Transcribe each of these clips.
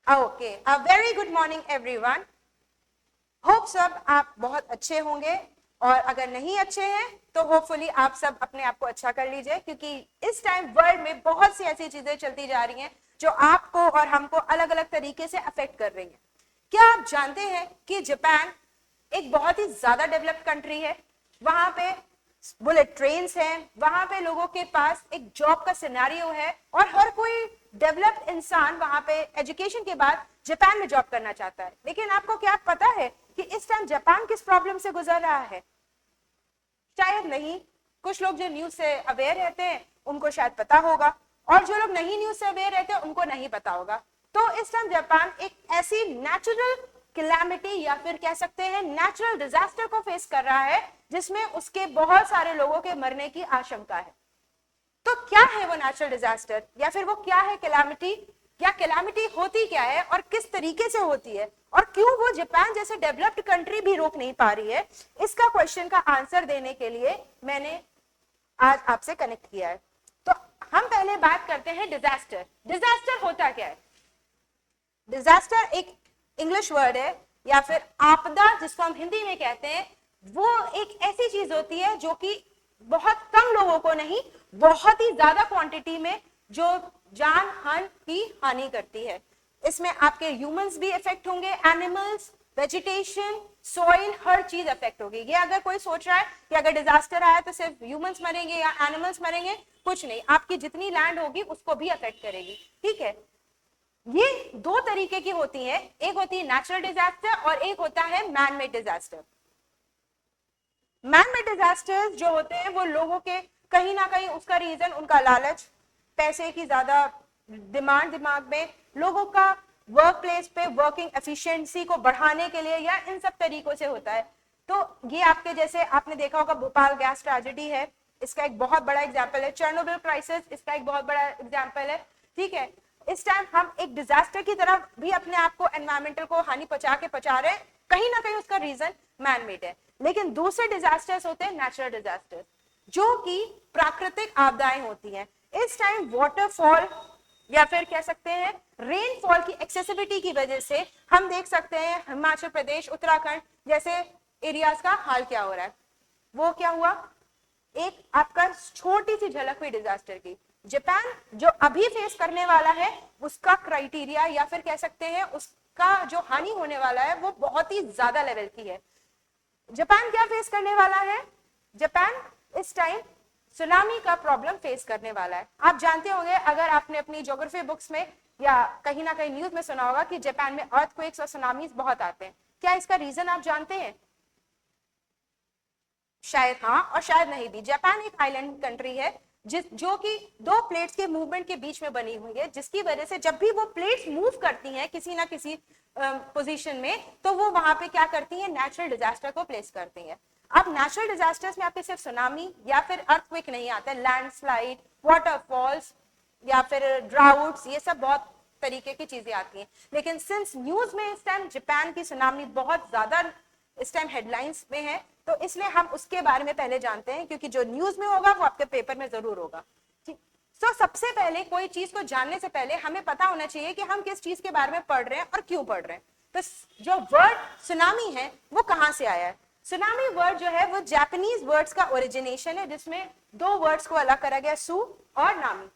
Okay, a very good morning everyone. Hope सब आप बहुत अच्छे होंगे, और अगर नहीं अच्छे हैं तो होपफुली आप सब अपने आप को अच्छा कर लीजिए, क्योंकि इस टाइम वर्ल्ड में बहुत सी ऐसी चीजें चलती जा रही हैं जो आपको और हमको अलग अलग तरीके से अफेक्ट कर रही हैं। क्या आप जानते हैं कि जापान एक बहुत ही ज्यादा डेवलप्ड कंट्री है? वहां पे बुलेट ट्रेन्स हैं, वहां पे लोगों के पास एक जॉब का सिनेरियो है, और हर कोई डेवलप्ड इंसान वहां पे एजुकेशन के बाद जापान में जॉब करना चाहता है। लेकिन आपको क्या पता है कि इस टाइम जापान किस प्रॉब्लम से गुजर रहा है? शायद नहीं। कुछ लोग जो न्यूज से अवेयर रहते हैं उनको शायद पता होगा, और जो लोग नहीं न्यूज से अवेयर रहते हैं उनको नहीं पता होगा। तो इस टाइम जापान एक ऐसी नेचुरल कैलामिटी या फिर कह सकते हैं नेचुरल डिजास्टर को फेस कर रहा है जिसमें उसके बहुत सारे लोगों के मरने की आशंका है। तो क्या है वो नेचुरल डिजास्टर, या फिर वो क्या है कैलामिटी, या कैलामिटी होती क्या है और किस तरीके से होती है, और क्यों वो जापान जैसे डेवलप्ड कंट्री भी रोक नहीं पा रही है? इसका क्वेश्चन का आंसर देने के लिए मैंने आज आपसे कनेक्ट किया है। तो हम पहले बात करते हैं डिजास्टर। डिजास्टर होता क्या है? डिजास्टर एक इंग्लिश वर्ड है, या फिर आपदा जिसको हम हिंदी में कहते हैं। वो एक ऐसी चीज होती है जो कि बहुत कम लोगों को नहीं, बहुत ही ज्यादा क्वांटिटी में जो जान हान की हानि करती है। इसमें आपके ह्यूमंस भी इफेक्ट होंगे, एनिमल्स, वेजिटेशन, सॉइल, हर चीज इफेक्ट होगी। ये अगर कोई सोच रहा है कि अगर डिजास्टर आया तो सिर्फ ह्यूमंस मरेंगे या एनिमल्स मरेंगे, कुछ नहीं, आपकी जितनी लैंड होगी उसको भी अफेक्ट करेगी। ठीक है, ये दो तरीके की होती है, एक होती है नेचुरल डिजास्टर और एक होता है man made disaster. Man made disasters जो होते हैं वो लोगों के कहीं ना कहीं उसका रीजन उनका लालच, पैसे की ज्यादा डिमांड दिमाग में, लोगों का वर्क प्लेस पे वर्किंग एफिशिएंसी को बढ़ाने के लिए, या इन सब तरीकों से होता है। तो ये आपके जैसे आपने देखा होगा भोपाल गैस ट्रेजेडी है, इसका एक बहुत बड़ा एग्जाम्पल है। चेरनोबिल क्राइसिस इसका एक बहुत बड़ा एग्जाम्पल है। ठीक है, इस टाइम हम एक डिजास्टर की तरफ भी अपने आप को एनवायरमेंटल को हानि पहुंचा रहे हैं, कहीं ना कहीं उसका रीजन मैन मेड है। लेकिन दूसरे डिजास्टर्स होते हैं नेचुरल डिजास्टर्स, जो कि प्राकृतिक आपदाएं होती हैं। इस टाइम वाटरफॉल या फिर कह सकते हैं रेनफॉल की एक्सेसिविटी की वजह से हम देख सकते हैं हिमाचल प्रदेश, उत्तराखंड जैसे एरियाज का हाल क्या हो रहा है। वो क्या हुआ, एक आपका छोटी सी झलक हुई डिजास्टर की। जापान जो अभी फेस करने वाला है उसका क्राइटेरिया या फिर कह सकते हैं उसका जो हानि होने वाला है वो बहुत ही ज्यादा लेवल की है। जापान क्या फेस करने वाला है? जापान इस टाइम सुनामी का प्रॉब्लम फेस करने वाला है। आप जानते होंगे, अगर आपने अपनी ज्योग्राफी बुक्स में या कहीं ना कहीं न्यूज में सुना होगा कि जापान में अर्थक्वेक्स और सुनामीज बहुत आते हैं। क्या इसका रीजन आप जानते हैं? शायद हाँ और शायद नहीं भी। जापान एक आइलैंड कंट्री है जो कि दो प्लेट्स के मूवमेंट के बीच में बनी हुई है, जिसकी वजह से जब भी वो प्लेट्स मूव करती हैं किसी ना किसी पोजीशन में, तो वो वहां पे क्या करती हैं, नेचुरल डिजास्टर को प्लेस करती हैं। अब नेचुरल डिजास्टर्स में आपके सिर्फ सुनामी या फिर अर्थक्वेक नहीं आता है, लैंडस्लाइड, वाटरफॉल्स या फिर ड्राउट्स, ये सब बहुत तरीके की चीजें आती हैं। लेकिन सिंस न्यूज में इस टाइम जापान की सुनामी बहुत ज्यादा इस टाइम हेडलाइंस में है, तो इसलिए हम उसके बारे में पहले जानते हैं, क्योंकि जो न्यूज में होगा वो आपके पेपर में जरूर होगा। तो सबसे पहले कोई चीज को जानने से पहले हमें पता होना चाहिए कि हम किस चीज के बारे में पढ़ रहे हैं और क्यों पढ़ रहे हैं। तो जो वर्ड सुनामी है वो कहां से आया है? सुनामी वर्ड जो है वो जापानीज वर्ड्स का ओरिजिनेशन है, जिसमें दो वर्ड्स को अलग करा गया, सू और नामी।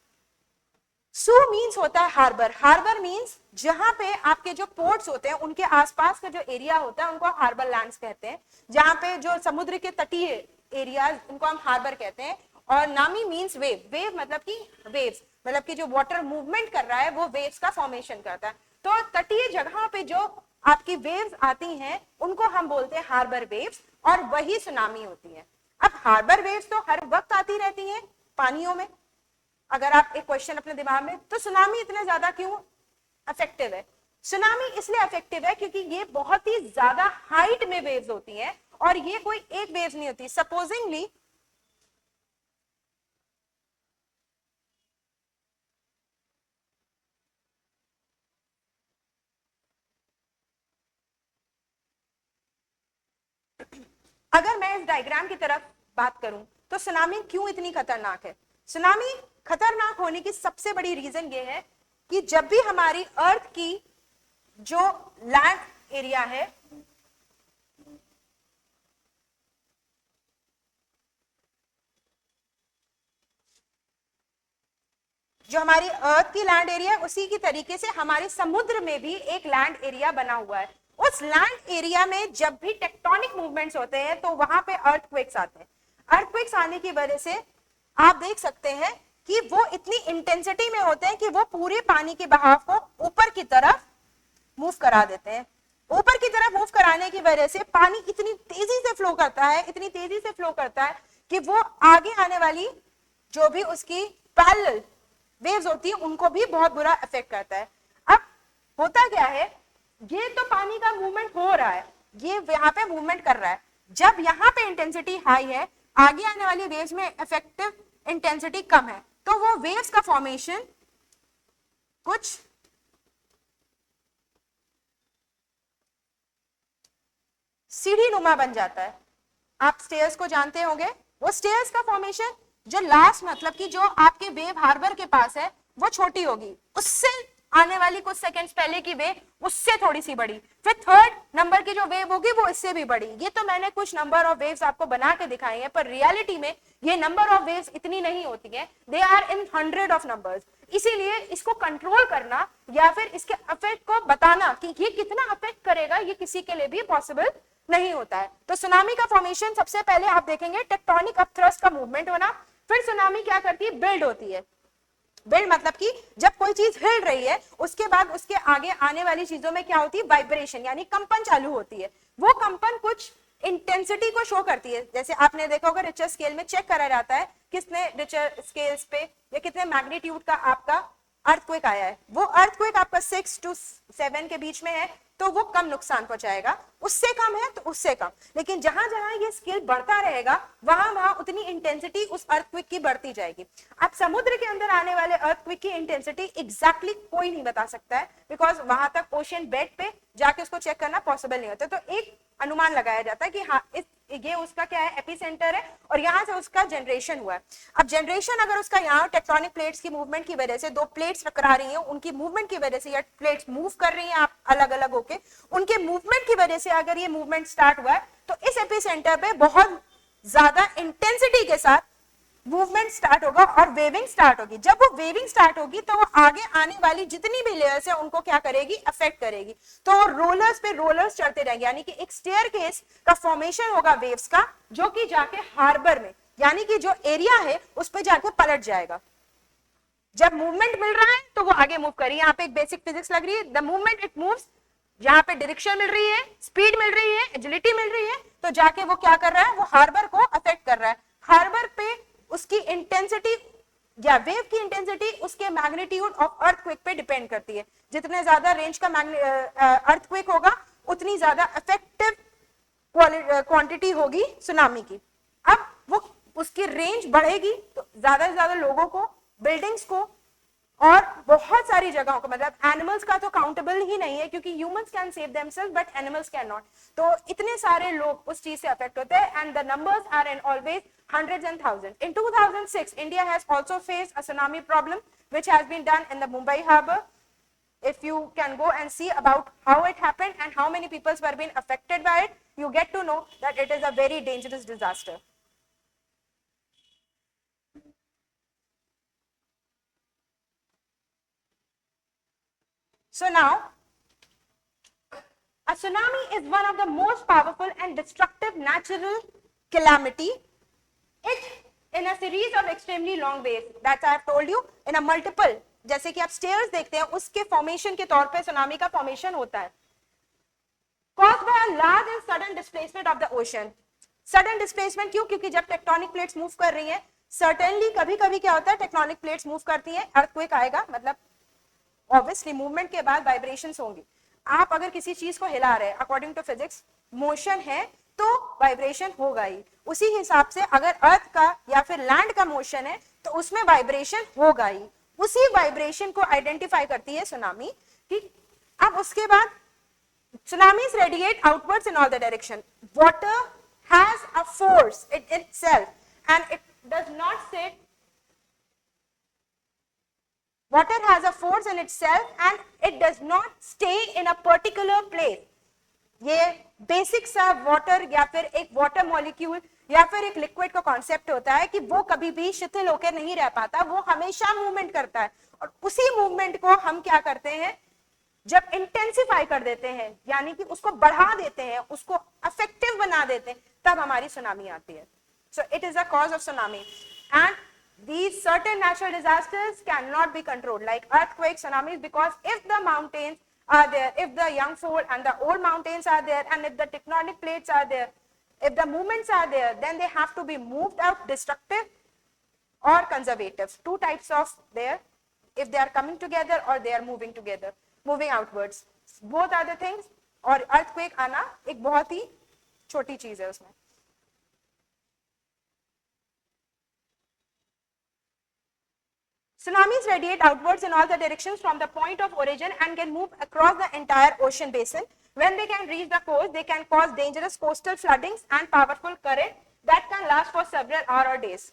सू मीन्स होता है हार्बर। हार्बर मीन्स जहां पे आपके जो पोर्ट्स होते हैं उनके आसपास का जो एरिया होता है उनको हार्बर लैंड्स कहते हैं। जहां पे जो समुद्र के तटीय एरियाज उनको हम हार्बर कहते हैं। और नामी मीन्स वेव। वेव मतलब कि वेव्स, मतलब कि जो वाटर मूवमेंट कर रहा है वो वेव्स का फॉर्मेशन करता है। तो तटीय जगह पे जो आपकी वेव्स आती हैं उनको हम बोलते हैं हार्बर वेव्स, और वही सुनामी होती है। अब हार्बर वेव्स तो हर वक्त आती रहती हैं पानियों में। अगर आप एक क्वेश्चन अपने दिमाग में, तो सुनामी इतने ज्यादा क्यों इफेक्टिव है? सुनामी इसलिए इफेक्टिव है क्योंकि ये बहुत ही ज्यादा हाइट में वेव्स होती हैं, और ये कोई एक वेव्स नहीं होती। सपोजिंगली अगर मैं इस डायग्राम की तरफ बात करूं तो सुनामी क्यों इतनी खतरनाक है? सुनामी खतरनाक होने की सबसे बड़ी रीजन ये है कि जब भी हमारी अर्थ की जो लैंड एरिया है जो हमारी अर्थ की लैंड एरिया है उसी की तरीके से हमारे समुद्र में भी एक लैंड एरिया बना हुआ है। उस लैंड एरिया में जब भी टेक्टोनिक मूवमेंट्स होते हैं तो वहां पे अर्थक्वेक्स आते हैं। अर्थक्वेक्स आने की वजह से आप देख सकते हैं कि वो इतनी इंटेंसिटी में होते हैं कि वो पूरे पानी के बहाव को ऊपर की तरफ मूव करा देते हैं। ऊपर की तरफ मूव कराने की वजह से पानी इतनी तेजी से फ्लो करता है, इतनी तेजी से फ्लो करता है कि वो आगे आने वाली जो भी उसकी पैरेलल वेव्स होती है उनको भी बहुत बुरा इफेक्ट करता है। अब होता क्या है, ये तो पानी का मूवमेंट हो रहा है, ये यहाँ पे मूवमेंट कर रहा है। जब यहाँ पे इंटेंसिटी हाई है, आगे आने वाली वेव्स में इफेक्टिव इंटेंसिटी कम है, तो वो वेव्स का फॉर्मेशन कुछ सीढ़ी नुमा बन जाता है। आप स्टेयर्स को जानते होंगे, वो स्टेयर्स का फॉर्मेशन जो लास्ट मतलब कि जो आपके वेव हार्बर के पास है वो छोटी होगी, उससे आने वाली कुछ सेकंड्स पहले की वेव उससे थोड़ी सी बड़ी, फिर थर्ड नंबर की जो वेव होगी वो इससे भी बड़ी। ये तो मैंने कुछ नंबर ऑफ वेव्स आपको बना के दिखाई है, पर रियलिटी में ये नंबर ऑफ वेव्स इतनी नहीं होती है, they are in 100 of numbers. इसीलिए इसको कंट्रोल करना या फिर इसके इफेक्ट को बताना कि ये कितना अफेक्ट करेगा, ये किसी के लिए भी पॉसिबल नहीं होता है। तो सुनामी का फॉर्मेशन सबसे पहले आप देखेंगे टेक्टोनिक अपथ्रस्ट का मूवमेंट होना, फिर सुनामी क्या करती है, बिल्ड होती है। बिल्ड मतलब कि जब कोई चीज हिल रही है उसके बाद उसके आगे आने वाली चीजों में क्या होती है, वाइब्रेशन यानी कंपन चालू होती है। वो कंपन कुछ इंटेंसिटी को शो करती है। जैसे आपने देखा होगा रिचर स्केल में चेक करा जाता है किसने रिचर स्केल्स पे या कितने मैग्नीट्यूड का आपका अर्थक्वेक आया है। वो अर्थक्वेक आपका 6 to 7 के बीच में है तो वो कम नुकसान पहुंचाएगा, उससे कम है तो उससे कम। लेकिन जहां जहां ये स्केल बढ़ता रहेगा वहां वहां उतनी इंटेंसिटी उस अर्थक्वेक की बढ़ती जाएगी। अब समुद्र के अंदर आने वाले अर्थक्वेक की इंटेंसिटी एग्जैक्टली कोई नहीं बता सकता है, बिकॉज वहां तक ओशियन बेड पे जाके उसको चेक करना पॉसिबल नहीं होता। तो एक अनुमान लगाया जाता है कि हाँ ये उसका क्या है, एपिसेंटर है और यहाँ से उसका जनरेशन हुआ है। अब जनरेशन अगर उसका यहाँ टेक्टोनिक प्लेट्स की मूवमेंट की वजह से दो प्लेट्स टकरा रही हैं, उनकी मूवमेंट की वजह से या प्लेट्स मूव कर रही हैं आप अलग अलग होके, उनके मूवमेंट की वजह से अगर ये मूवमेंट स्टार्ट हुआ है तो इस एपिसेंटर पे बहुत ज्यादा इंटेंसिटी के साथ मूवमेंट स्टार्ट होगा और वेविंग स्टार्ट होगी। जब वो वेविंग स्टार्ट होगी तो वो आगे आने वाली जितनी भी लेयर्स है उनको क्या करेगी, अफेक्ट करेगी। तो रोलर्स पे रोलर्स चढ़ते रहेंगे, यानी कि एक स्टेयरकेस का फॉर्मेशन होगा वेव्स का, जो कि जाके हार्बर में यानी कि जो एरिया है उस पे जाके पलट जाएगा। जब मूवमेंट मिल रहा है तो वो आगे मूव करिए। यहाँ पे एक बेसिक फिजिक्स लग रही है, द मूवमेंट इट मूव्स, यहाँ पे डायरेक्शन मिल रही है, स्पीड मिल रही है, एजिलिटी मिल रही है, तो जाके वो क्या कर रहा है, वो हार्बर को अफेक्ट कर रहा है। हार्बर पे उसकी इंटेंसिटी या वेव की इंटेंसिटी उसके मैग्नीट्यूड ऑफ अर्थक्वेक पे डिपेंड करती है। जितने ज्यादा रेंज का अर्थक्वेक होगा उतनी ज्यादा इफेक्टिव क्वांटिटी होगी सुनामी की। अब वो उसकी रेंज बढ़ेगी तो ज्यादा से ज्यादा लोगों को, बिल्डिंग्स को और बहुत सारी जगहों को, मतलब एनिमल्स का तो काउंटेबल ही नहीं है क्योंकि humans can save themselves but animals can not. तो इतने सारे लोग उस चीज से अफेक्ट होते हैं and the numbers are in always hundreds and thousands. In 2006, India has also faced a tsunami problem, which has been done in the Mumbai harbor. If you can go and see about how it happened and how many people were being affected by it, you get to know that it is a very dangerous disaster. So now, a tsunami is one of the most powerful and destructive natural calamity. It in a series of extremely long waves that I have told you in a multiple, जैसे कि आप stairs देखते हैं उसके formation के तौर पे tsunami का फॉर्मेशन होता है। Caused by a large and sudden displacement of the ocean. Sudden displacement क्यों, क्योंकि जब टेक्टोनिक प्लेट्स मूव कर रही हैं, सर्टेनली कभी कभी क्या होता है, टेक्टोनिक प्लेट्स मूव करती हैं, अर्थक्वेक आएगा, मतलब ऑब्वियसली मूवमेंट के बाद वाइब्रेशंस होंगी। आप अगर किसी चीज को हिला रहे हैं, अकॉर्डिंग टू फिजिक्स मोशन है तो वाइब्रेशन होगा ही। उसी हिसाब से अगर अर्थ का या फिर लैंड का मोशन है तो उसमें वाइब्रेशन होगा ही। उसी वाइब्रेशन को आइडेंटिफाई करती है सुनामी। ठीक, अब उसके बाद tsunamis radiate outwards in all the direction. Water has a force in itself and it does not sit water has a force in itself and it does not stay in a particular place. ये basic सा water या फिर एक water molecule या फिर एक liquid का concept होता है कि वो कभी भी शिथिल होकर नहीं रह पाता, वो हमेशा मूवमेंट करता है। और उसी मूवमेंट को हम क्या करते हैं, जब इंटेंसिफाई कर देते हैं, यानी कि उसको बढ़ा देते हैं, उसको अफेक्टिव बना देते हैं, तब हमारी सुनामी आती है। So it is the cause of tsunami and these certain natural disasters cannot be controlled like earthquakes, tsunamis, because if the mountains are there, if the young fold and the old mountains are there, and if the tectonic plates are there, if the movements are there, then they have to be moved out, destructive or conservative. Two types of there, if they are coming together or they are moving together, moving outwards, both are the things. और earthquake आना एक बहुत ही छोटी चीज है उसमें। Tsunamis radiate outwards in all the directions from the point of origin and can move across the entire ocean basin. When they can reach the coast, they can cause dangerous coastal floodings and powerful current that can last for several hours or days.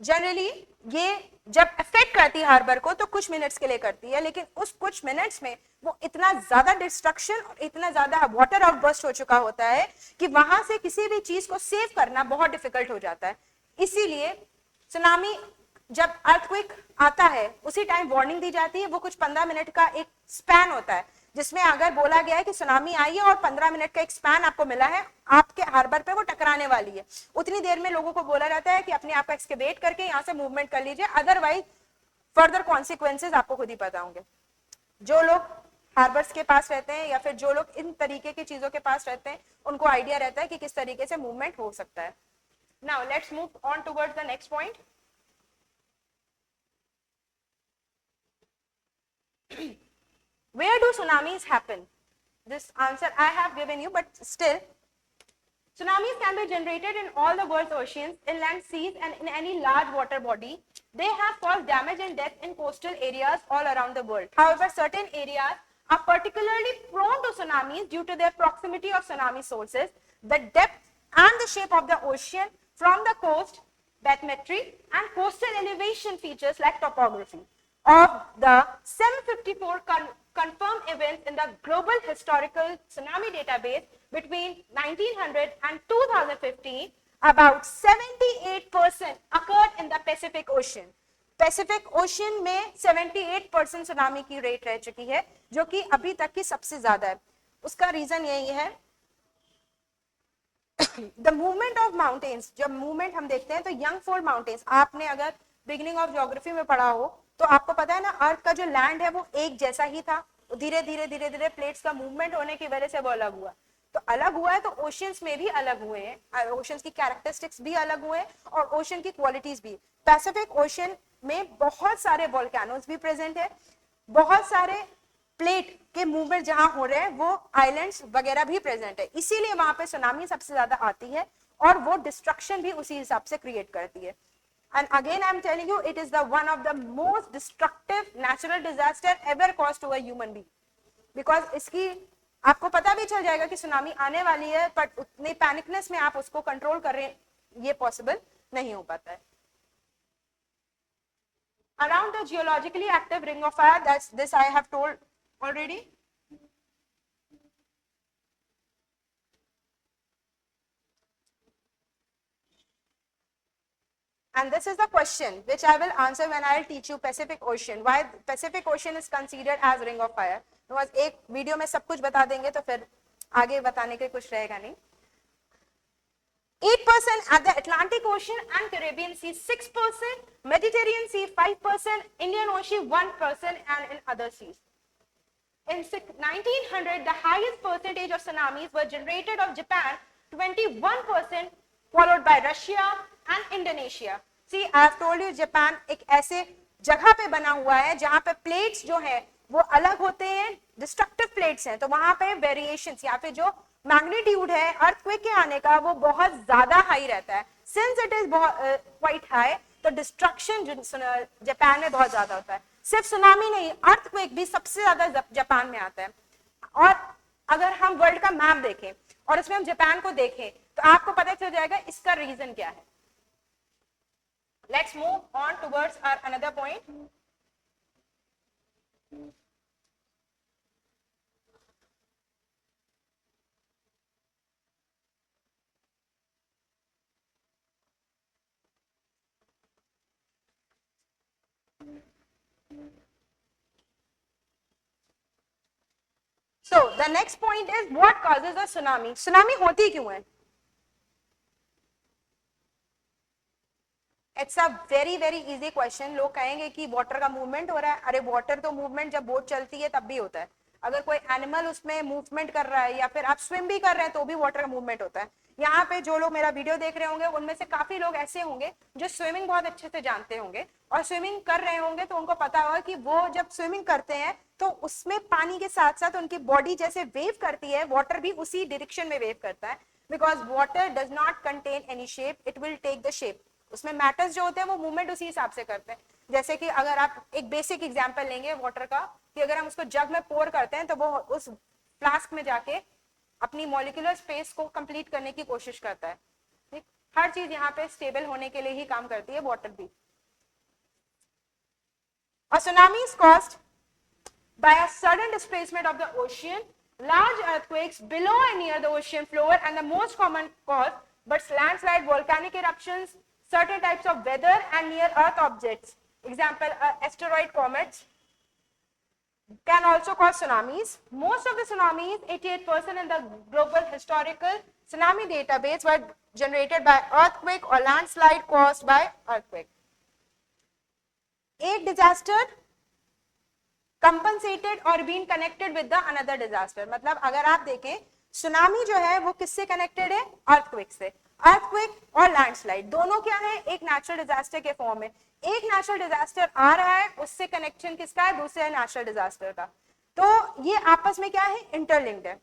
Generally, ये जब affect करती है harbour को तो कुछ minutes के लिए करती है, लेकिन उस कुछ मिनट्स में वो इतना ज्यादा डिस्ट्रक्शन और इतना ज्यादा वाटर आउटबर्स्ट हो चुका होता है कि वहां से किसी भी चीज को सेव करना बहुत डिफिकल्ट हो जाता है। इसीलिए सुनामी जब अर्थक्वेक आता है उसी टाइम वार्निंग दी जाती है। वो कुछ 15 मिनट का एक स्पैन होता है जिसमें अगर बोला गया है कि सुनामी आई है और 15 मिनट का एक स्पैन आपको मिला है, आपके हार्बर पे वो टकराने वाली है, उतनी देर में लोगों को बोला जाता है कि अपने आप को एक्सकेवेट करके यहाँ से मूवमेंट कर लीजिए, अदरवाइज फर्दर कॉन्सिक्वेंसेज आपको खुद ही पता होंगे। जो लोग हार्बर्स के पास रहते हैं या फिर जो लोग इन तरीके की चीजों के पास रहते हैं उनको आइडिया रहता है कि किस तरीके से मूवमेंट हो सकता है। Now let's move on towards the next point. Where do tsunamis happen? This answer I have given you, but still, tsunamis can be generated in all the world's oceans, inland seas, and in any large water body. They have caused damage and death in coastal areas all around the world. However, certain areas are particularly prone to tsunamis due to their proximity of tsunami sources, the depth and the shape of the ocean from the coast, bathymetry, and coastal elevation features like topography. Of the 754 confirmed events in the Global Historical Tsunami Database between 1900 and 2015, about 78% occurred in the Pacific Ocean. Pacific Ocean में 78% tsunami की rate रह चुकी है, जो कि अभी तक की सबसे ज्यादा है। उसका रीजन यही है, द मूवमेंट ऑफ माउंटेन्स। जब मूवमेंट हम देखते हैं तो यंग फोल्ड माउंटेन्स, आपने अगर बिगिनिंग ऑफ ज्योग्राफी में पढ़ा हो तो आपको पता है ना, अर्थ का जो लैंड है वो एक जैसा ही था, धीरे धीरे प्लेट्स का मूवमेंट होने की वजह से वो अलग हुआ। तो अलग हुआ है तो ओशियंस में भी अलग हुए हैं, ओशियंस की कैरेक्टरिस्टिक्स भी अलग हुए हैं और ओशन की क्वालिटीज भी। पैसिफिक ओशन में बहुत सारे वोल्केनोस भी प्रेजेंट है, बहुत सारे प्लेट के मूवमेंट जहां हो रहे हैं वो आइलैंड्स वगैरह भी प्रेजेंट है, इसीलिए वहां पे सुनामी सबसे ज्यादा आती है और वो डिस्ट्रक्शन भी उसी हिसाब से क्रिएट करती है। And again, I am telling you, it is the one of the most destructive natural disaster ever caused to a human being. Because इसकी आपको पता भी चल जाएगा कि सुनामी आने वाली है, but उतने पैनिकनेस में आप उसको कंट्रोल कर रहे हैं, ये पॉसिबल नहीं हो पाता है। Around the geologically active ring of fire, that's this I have told already. And this is the question which I will answer when I will teach you Pacific Ocean. Why Pacific Ocean is considered as ring of fire? तो बस एक video में सब कुछ बता देंगे तो फिर आगे बताने के कुछ रहेगा नहीं। 8% at the Atlantic Ocean and Caribbean Sea, 6%, Mediterranean Sea 5%, Indian Ocean 1%, and in other seas. In 1900, the highest percentage of tsunamis were generated of Japan, 21%, followed by Russia and Indonesia. See, I have told you, Japan एक ऐसे जगह पे बना हुआ है जहां पे plates जो है वो अलग होते हैं, डिस्ट्रक्टिव प्लेट्स हैं, तो वहां पे वेरिएशंस या फिर जो मैग्नीट्यूड है अर्थक्वेक के आने का वो बहुत ज्यादा हाई रहता है। Since it is quite high, तो डिस्ट्रक्शन जापान में बहुत ज्यादा होता है। सिर्फ सुनामी नहीं, अर्थक्वेक भी सबसे ज्यादा जापान में आता है। और अगर हम वर्ल्ड का मैप देखें और इसमें हम जापान को देखें तो आपको पता चल जाएगा इसका रीजन क्या है। Let's move on towards our another point. So the next point is what causes a tsunami? Tsunami होती क्यों है? It's a very very easy question. लोग कहेंगे कि वाटर का मूवमेंट हो रहा है. अरे वाटर तो मूवमेंट जब बोट चलती है तब भी होता है. अगर कोई एनिमल उसमें मूवमेंट कर रहा है या फिर आप स्विम भी कर रहे हैं तो भी वाटर का मूवमेंट होता है. यहाँ पे जो लोग मेरा वीडियो देख रहे होंगे उनमें से काफी लोग ऐसे होंगे जो स्विमिंग बहुत अच्छे से जानते होंगे और स्विमिंग कर रहे होंगे तो उनको पता होगा कि वो जब स्विमिंग करते हैं तो उसमें पानी के साथ साथ उनकी बॉडी जैसे वेव करती है, वाटर भी उसी डायरेक्शन में वेव करता है. Because water does not contain any shape, it will take the shape. उसमें मैटर्स जो होते हैं वो मूवमेंट उसी हिसाब से करते हैं. जैसे कि अगर आप एक बेसिक एग्जांपल लेंगे वाटर का, कि अगर हम उसको जग में पोर करते हैं तो वो उस फ्लास्क में जाके अपनी मॉलिक्यूलर स्पेस को कंप्लीट करने की कोशिश करता है. ठीक, हर चीज यहाँ पे स्टेबल होने के लिए ही काम करती है, वाटर भी. A tsunami is caused by a sudden displacement of the ocean, large earthquakes below and near the ocean floor, and the most common cause, but landslide, volcanic eruptions, certain types of weather, and near earth objects. Example, asteroid, comets can also cause tsunamis. Most of the tsunamis, 88% in the global historical tsunami database, were generated by earthquake or landslide caused by earthquake. एक disaster compensated or being connected with the another disaster. मतलब अगर आप देखें tsunami जो है वो किससे connected है? अर्थक्वेक से. अर्थक्वेक और लैंडस्लाइड दोनों क्या है? एक नेचुरल डिजास्टर के फॉर्म में. एक नेचुरल डिजास्टर आ रहा है, उससे कनेक्शन किसका है? दूसरे नेचुरल डिजास्टर का. तो ये आपस में क्या है? इंटरलिंक्ड है.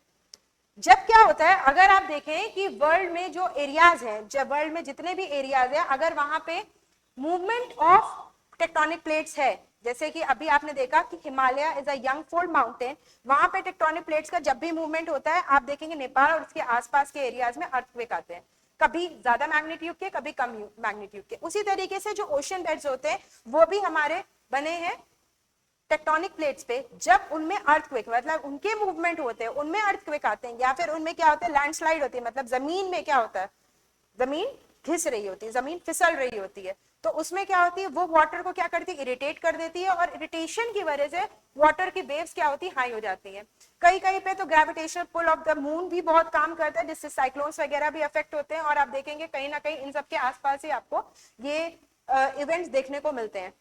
जब क्या होता है, अगर आप देखें कि वर्ल्ड में जो एरियाज हैं, जब वर्ल्ड में जितने भी एरियाज हैं, अगर वहां पे मूवमेंट ऑफ टेक्टोनिक प्लेट्स है, जैसे कि अभी आपने देखा कि Himalaya is a young fold mountain, वहां पे टेक्टोनिक प्लेट्स का जब भी मूवमेंट होता है आप देखेंगे नेपाल और उसके आसपास के एरियाज में अर्थक्वेक आते हैं. कभी ज्यादा मैग्नीट्यूड के, कभी कम मैग्नीट्यूड के. उसी तरीके से जो ओशन बेड्स होते हैं वो भी हमारे बने हैं टेक्टोनिक प्लेट्स पे. जब उनमें अर्थक्वेक मतलब उनके मूवमेंट होते हैं, उनमें अर्थक्वेक आते हैं, या फिर उनमें क्या होता है? लैंडस्लाइड होती है. मतलब जमीन में क्या होता है? जमीन घिस रही होती है, जमीन फिसल रही होती है. तो उसमें क्या होती है? वो वाटर को क्या करती है? इरिटेट कर देती है, और इरिटेशन की वजह से वाटर की वेव्स क्या होती है? हाई हो जाती है. कहीं कहीं पे तो gravitational pull of the moon भी बहुत काम करता है, जिससे साइक्लोन्स वगैरह भी अफेक्ट होते हैं. और आप देखेंगे कहीं ना कहीं इन सब के आसपास ही आपको ये इवेंट्स देखने को मिलते हैं.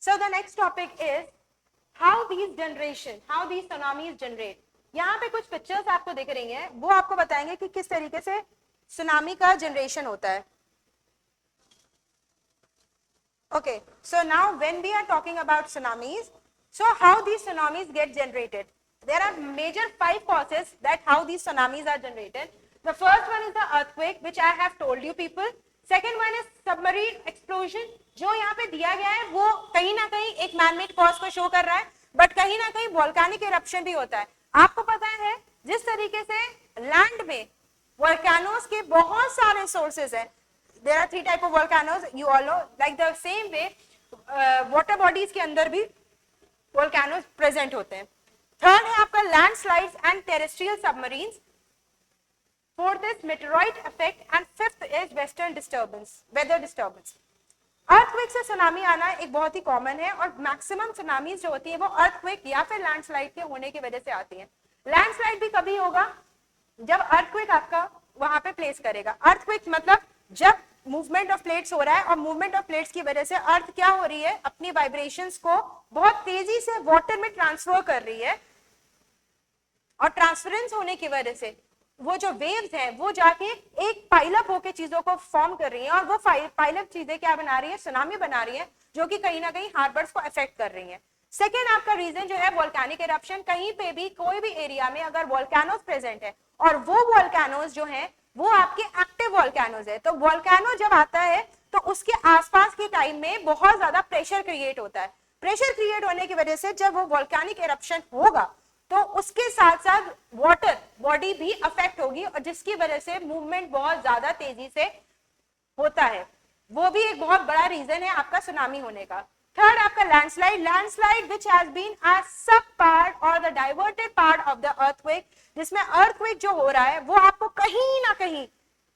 So the next topic is how these tsunamis generate. यहाँ पे कुछ पिक्चर्स आपको दिख रही हैं, वो आपको बताएंगे कि किस तरीके से सुनामी का जनरेशन होता है. Okay, so now when we are talking about tsunamis, so how these tsunamis get generated? There are major 5 causes that how these tsunamis are generated. The first one is the earthquake, which I have told you people. Second one is submarine explosion. जो यहाँ पे दिया गया है वो कहीं ना कहीं एक मैनमेड कॉज को शो कर रहा है, बट कहीं ना कहीं वोल्केनिक इरप्शन भी होता है. आपको पता है जिस तरीके से लैंड में वोल्केनोस के बहुत सारे सोर्सेज हैं. There are 3 type of volcanoes, you all know. Like the same way, water bodies के अंदर भी volcanoes present होते हैं. Third है आपका landslides and terrestrial submarines. Fourth is meteoroid effect, and fifth is western disturbance, weather disturbance. Earthquake से tsunami आना एक बहुत ही कॉमन है, और मैक्सिमम सुनामीज जो होती है वो अर्थक्वेक या फिर लैंडस्लाइड के होने की वजह से आती है. लैंडस्लाइड भी कभी होगा जब अर्थक्वेक आपका वहां पे प्लेस करेगा. अर्थक्वेक मतलब जब मूवमेंट ऑफ प्लेट्स हो रहा है, और मूवमेंट ऑफ प्लेट्स की वजह से अर्थ क्या हो रही है? अपनी वाइब्रेशंस को बहुत तेजी से वाटर में ट्रांसफर कर रही है, और ट्रांसफरेंस होने की वजह से वो जो वेव्स हैं वो जाके एक पाइलअप होके चीजों को फॉर्म कर रही हैं, और वो पाइलअप चीजें क्या बना रही है? सुनामी बना रही है, जो कि कहीं ना कहीं हार्बर्स को अफेक्ट कर रही है. सेकेंड आपका रीजन जो है वोल्केनिक इरप्शन. कहीं पे भी कोई भी एरिया में अगर वोल्केनोस प्रेजेंट है और वो वोल्केनोस जो है वो आपके एक्टिव वॉल्केनोज है। तो वॉल्केनो जब आता है तो उसके आसपास के टाइम में बहुत ज्यादा प्रेशर क्रिएट होता है। प्रेशर क्रिएट होने की वजह से जब वो वॉल्केनिक एरप्शन होगा तो उसके साथ साथ वाटर बॉडी भी अफेक्ट होगी और जिसकी वजह से मूवमेंट बहुत ज्यादा तेजी से होता है। वो भी एक बहुत बड़ा रीजन है आपका सुनामी होने का। थर्ड आपका landslide, landslide which has been a sub part और the diverted part of the earthquake, जिसमें अर्थक्वेक जो हो रहा है वो आपको कहीं ना कहीं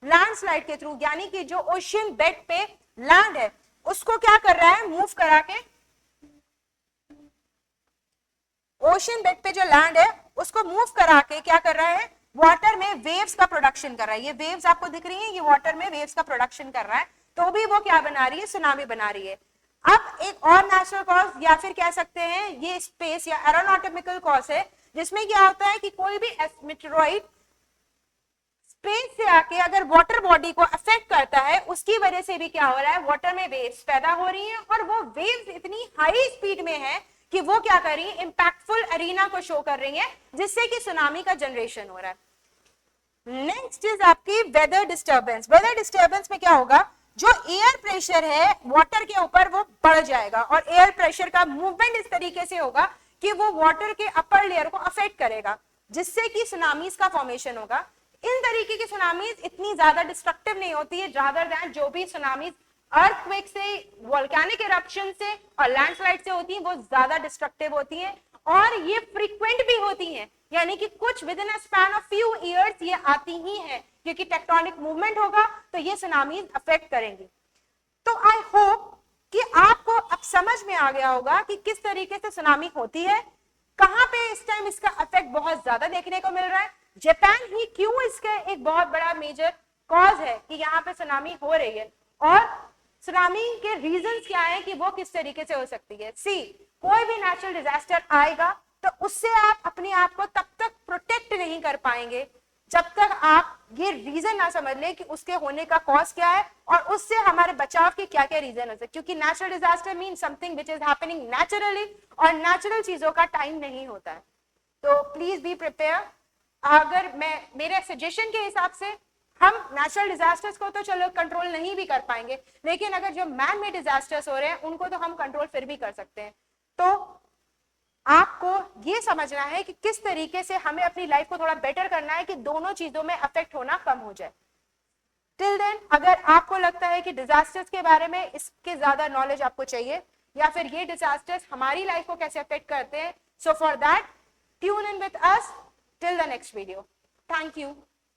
लैंडस्लाइड के थ्रू, यानी कि जो ओशियन बेड पे लैंड है उसको क्या कर रहा है, मूव करा के, ओशियन बेड पे जो लैंड है उसको मूव करा के क्या कर रहा है, वाटर में वेव्स का प्रोडक्शन कर रहा है। ये वेव्स आपको दिख रही हैं, ये वाटर में वेव्स का प्रोडक्शन कर रहा है, तो भी वो क्या बना रही है, सुनामी बना रही है। अब एक और नेचुरल कॉज या फिर कह सकते हैं ये स्पेस या एरोनॉटिकल कॉज है, जिसमें क्या होता है कि कोई भी मेटेरॉइड स्पेस से आके अगर वाटर बॉडी को अफेक्ट करता है, उसकी वजह से भी क्या हो रहा है, वाटर में वेव्स पैदा हो रही हैं और वो वेव्स इतनी हाई स्पीड में है कि वो क्या कर रही है, इंपैक्टफुल एरिना को शो कर रही है, जिससे कि सुनामी का जनरेशन हो रहा है। नेक्स्ट इज आपकी वेदर डिस्टर्बेंस। वेदर डिस्टर्बेंस में क्या होगा, जो एयर प्रेशर है वाटर के ऊपर वो बढ़ जाएगा और एयर प्रेशर का मूवमेंट इस तरीके से होगा कि वो वाटर के अपर लेयर को अफेक्ट करेगा, जिससे कि सुनामीज का फॉर्मेशन होगा। इन तरीके की सुनामीज इतनी ज्यादा डिस्ट्रक्टिव नहीं होती है, रादर दैन जो भी सुनामीज अर्थक्वेक से, वोल्केनिक इरप्शन से और लैंडस्लाइड से होती हैं वो ज्यादा डिस्ट्रक्टिव होती हैं और ये फ्रीक्वेंट भी होती हैं, यानी कि कुछ with in a span of few years ये आती ही हैं, क्योंकि टेक्टोनिक मूवमेंट होगा तो ये सुनामीज अफेक्ट करेंगी। तो आई होप कि आपको अब समझ में आ गया होगा कि किस तरीके से सुनामी होती है, कहां पे इस टाइम इसका इफेक्ट बहुत ज्यादा देखने को मिल रहा है, जापान ही क्यों इसका एक बहुत बड़ा मेजर कॉज है कि यहाँ पे सुनामी हो रही है, और सुनामी के रीजंस क्या है कि वो किस तरीके से हो सकती है। सी, कोई भी नेचुरल डिजास्टर आएगा तो उससे आप अपने आप को तब तक प्रोटेक्ट नहीं कर पाएंगे जब तक आप ये रीजन ना समझ लें कि उसके होने का कॉज क्या है और उससे हमारे बचाव के क्या क्या रीजन हो सकते, क्योंकि natural disaster mean something which is happening naturally और नेचुरल चीजों का टाइम नहीं होता है। तो प्लीज बी प्रिपेयर। अगर मैं मेरे सजेशन के हिसाब से हम नेचुरल डिजास्टर्स को तो चलो कंट्रोल नहीं भी कर पाएंगे, लेकिन अगर जो मैन मेड डिजास्टर्स हो रहे हैं उनको तो हम कंट्रोल फिर भी कर सकते हैं। तो आपको ये समझना है कि किस तरीके से हमें अपनी लाइफ को थोड़ा बेटर करना है कि दोनों चीजों में अफेक्ट होना कम हो जाए। टिल देन, अगर आपको लगता है कि डिजास्टर्स के बारे में इसके ज्यादा नॉलेज आपको चाहिए या फिर ये डिजास्टर्स हमारी लाइफ को कैसे अफेक्ट करते हैं, so for that tune in with us till the next video. Thank you.